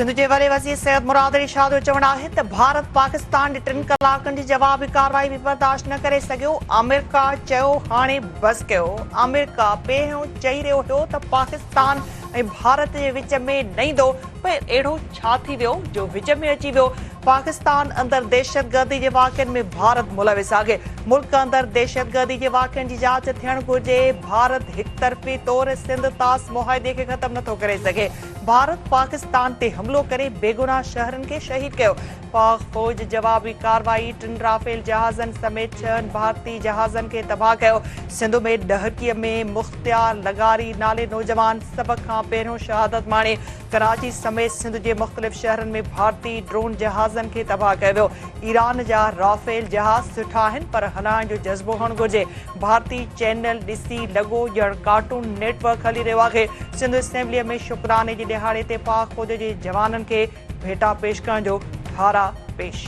सिंध के वॾे वज़ीर सैयद मुराद अली शाह जो चवणु आहे त भारत पाकिस्तान जी 3 कलाकनि जी जवाबी कार्रवाई बि बर्दाश्त न करे सघियो। अमेरिका चयो हाणे बस कयो। अमेरिका पहिरियों चई रहियो हो त पाकिस्तान ऐं भारत जे विच में न ईंदो, पर अहिड़ो छा थी वियो जो विच में अची वियो। पाकिस्तान अंदर दहशतगर्दी के वाक़िअनि में भारत मुलविस आहे। मुल्क अंदर दहशतगर्दी के वाक़िअनि जी जांच थियण घुर्जे। भारत हिकतरफ़ी तौर सिंध तास मुआहिदे खे ख़त्म नथो करे सघे। भारत पाकिस्तान ते हमलो करे बेगुनाह शहरनि खे शहीद कयो। पाक फौज जवाबी कार्रवाई 3 राफेल जहाज़नि समेत 6 भारतीय जहाज़नि खे तबाह कयो। सिंध में डहकीअ में मुख्तियार लगारी नाले नौजवान सभ खां पहिरियों शहादत माणे। कराची समेत सिंध जे मुख़्तलिफ़ शहरनि में भारतीय ड्रोन जहाज़नि खे तबाह कयो वियो। ईरान जा राफेल जहाज़ सुठा आहिनि, पर हलाइण जो जज़्बो हुअणु घुर्जे। भारतीय चैनल ॾिसी लॻो ॼण कार्टून नेटवर्क हली रहियो आहे। सिंध असेंबलीअ में शुक्राने जे ॾिहाड़े ते पाक फौज जे जवाननि खे भेटा पेश करण जो धारा पेश।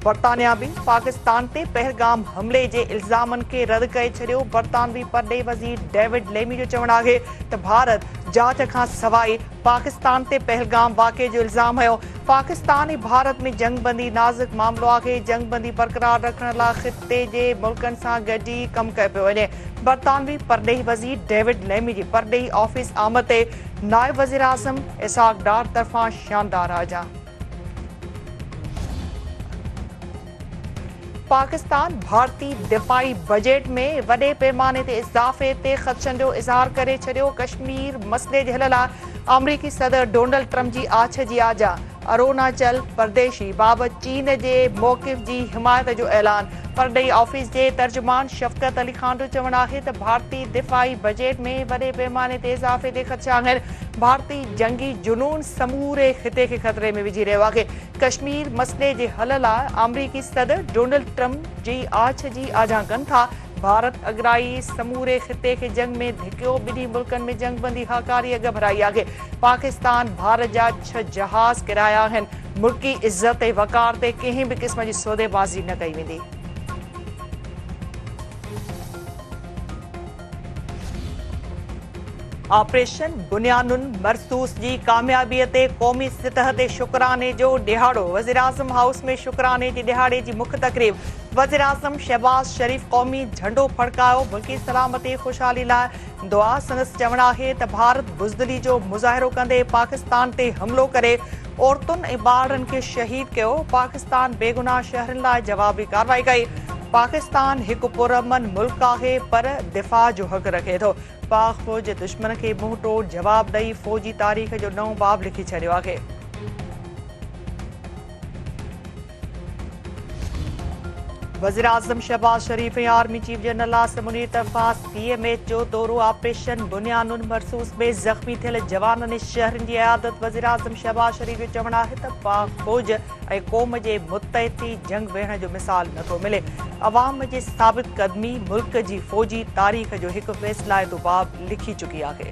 बरतानिया भी पाकिस्तान ते पहलगाम हमले जे इल्ज़ामनि खे रद्द करे छॾियो। बरतानवी परॾेही वज़ीर डेविड लेमी जो चवणु आहे त भारत जांच खां सवाइ पाकिस्तान ते पहलगाम वाक़िए जो इल्ज़ाम हयो। पाकिस्तान ऐं भारत में जंगबंदी नाज़ुक मामलो आहे। जंगबंदी बरक़रार रखण लाइ ख़िते जे मुल्कनि सां गॾिजी कमु कयो पियो वञे। बरतानवी परॾेही वज़ीर डेविड लेमी जी परॾेही ऑफिस आमद ते नायब वज़ीर आज़म इसहाक़ डार तरफ़ां शानदार आजा। पाकिस्तान भारतीय दिफ़ाई बजट में वॾे पैमाने ते इज़ाफ़े ते ख़दशनि जो इज़हार करे छॾियो। कश्मीर मसइले जे हल लाइ अमरीकी सदर डोनाल्ड ट्रंप जी आछ जी आजा। अरुणाचल प्रदेशी बाबति चीन जे मौक़िफ़ जी हिमायत जो ऐलान। परॾेही ऑफिस जे तर्जुमान शफ़क़त अली ख़ान जो चवणु आहे त भारतीय दिफ़ाई बजट में वॾे पैमाने ते इज़ाफ़े ते ख़दशा आहिनि। भारतीय जंगी जुनून समूरे ख़िते खे ख़तरे में विझी रहियो आहे। कश्मीर मसइले जे हल लाइ अमरीकी सदर डोनाल्ड ट्रंप जी आछ जी आजा कनि था। भारत अगराई समूरे ख़िते खे जंग में धिकियो। ॿिन्ही मुल्कनि में जंगबंदी हाकारी घबराई आहे। पाकिस्तान भारत जा 6 जहाज़ किराया आहिनि। मुल्की इज़त ऐं वक़ार ते कंहिं बि क़िस्म जी सौदेबाज़ी न कई वेंदी। ऑपरेशन बुनियानुन मरसूस जी कामयाबीअ ते क़ौमी सतह ते शुक्राने जो ॾिहाड़ो। वज़ीर आज़म हाउस में शुक्राने जे ॾिहाड़े जी मुख्य तक़रीब। वज़ीर आज़म शहबाज शरीफ़ क़ौमी झंडो फड़कायो। मुल्की सलामती ख़ुशहाली लाइ दुआ। संदसि चवणु आहे त भारत बुज़दिली जो मुज़ाहिरो कंदे पाकिस्तान ते हमलो करे औरतुनि ऐं ॿारनि खे शहीद कयो। पाकिस्तान बेगुनाह शहरनि लाइ जवाबी कार्रवाई कई। पाकिस्तान हिकु पुरअमन मुल्क आहे, पर दिफ़ा जो हक़ रखे थो। पाक फौज दुश्मन खे मुंहुं तोड़ जवाब ॾेई फ़ौजी तारीख़ जो नओं बाब लिखी छॾियो आहे। वज़ीर आज़म शहबाज शरीफ़ ऐं army chief general Asim Munir तरफ़ां CMH जो दौरो। ऑपरेशन बुनियानुन मरसूस में ज़ख़्मी थियल जवाननि ऐं शहरनि जी इयादत। वज़ीर आज़म शहबाज शरीफ़ जो चवणु आहे त पाक फौज ऐं क़ौम जे मुतहद थी जंग विहण जो मिसाल नथो मिले। अवाम जे साबित क़दमी मुल्क जी फ़ौजी तारीख़ जो हिकु फ़ैसिलाइतो बाब लिखी चुकी आहे।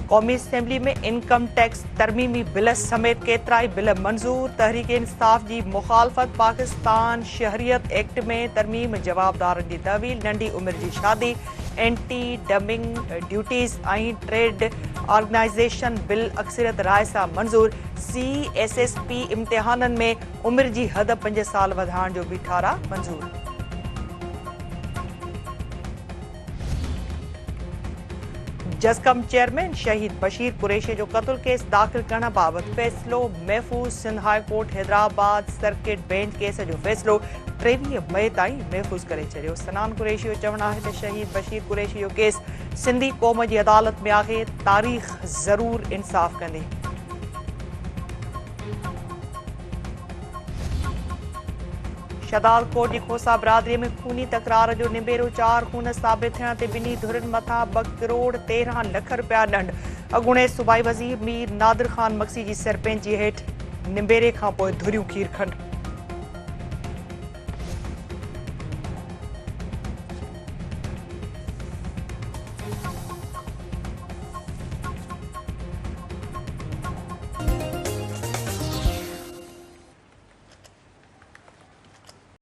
क़ौमी असेंबली में इनकम टैक्स तरमीमी बिल समेत केतिरा ई बिल मंज़ूर। तहरीक इंसाफ़ जी मुखालफ़त। पाकिस्तान शहरियत एक्ट में तरमीम। जवाबदारनि जी तहवील। नंढी उमिरि जी शादी। एंटी डंपिंग ड्यूटीज़ ऐं ट्रेड ऑर्गेनाइज़ेशन बिल अक्सरियत राय सां मंज़ूर। CSSP इम्तिहाननि में उमिरि जी हद 5 साल वधाइण जो बि ठारा मंज़ूर। जस्कम चेयरमैन शहीद बशीर कुरैशी जो क़त्ल केस दाख़िल करण बाबति फ़ैसिलो महफ़ूज़। Sindh high court Hyderabad circuit bench case जो फ़ैसिलो 23 मई ताईं महफ़ूज़ करे छॾियो। सनान कुरैशी जो चवणु आहे त शहीद बशीर कुरैशी जो केस सिंधी क़ौम जी अदालत में आहे। तारीख़ ज़रूर इंसाफ़ कंदी। शहदाद कोट जी खोसा बिरादरीअ में खूनी तकरार जो निबेरो। 4 खून साबित थियण ते ॿिन्ही धुरनि मथां 2 करोड़ 13 लख रुपया ॾंड। अॻूणे सूबाई वज़ीर मीर नादिर ख़ान मक्सी जी सरपंची हेठि निबेरे खां पोइ धुरियूं खीर खंड।